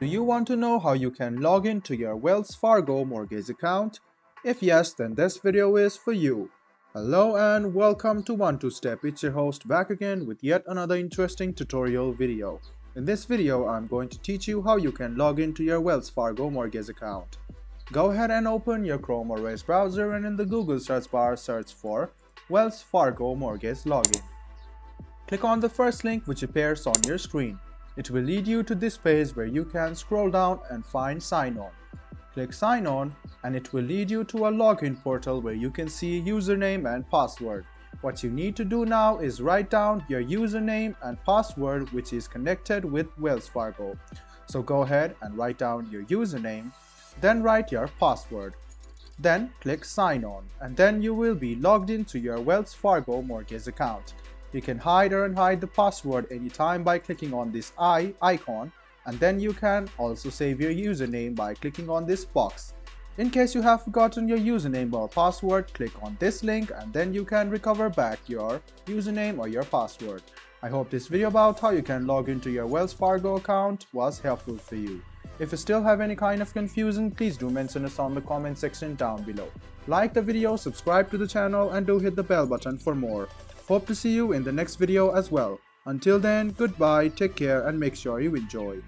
Do you want to know how you can log into your Wells Fargo mortgage account? If yes, then this video is for you. Hello and welcome to 1-2-Step. It's your host back again with yet another interesting tutorial video. In this video, I'm going to teach you how you can log into your Wells Fargo mortgage account. Go ahead and open your Chrome or Edge browser and in the Google search bar search for Wells Fargo Mortgage Login. Click on the first link which appears on your screen. It will lead you to this page where you can scroll down and find Sign On. Click Sign On and it will lead you to a login portal where you can see username and password. What you need to do now is write down your username and password which is connected with Wells Fargo. So go ahead and write down your username, then write your password. Then click Sign On and then you will be logged into your Wells Fargo mortgage account. You can hide or unhide the password anytime by clicking on this eye icon, and then you can also save your username by clicking on this box. In case you have forgotten your username or password, click on this link and then you can recover back your username or your password. I hope this video about how you can log into your Wells Fargo account was helpful for you. If you still have any kind of confusion, please do mention us on the comment section down below. Like the video, subscribe to the channel and do hit the bell button for more. Hope to see you in the next video as well. Until then, goodbye, take care and make sure you enjoy.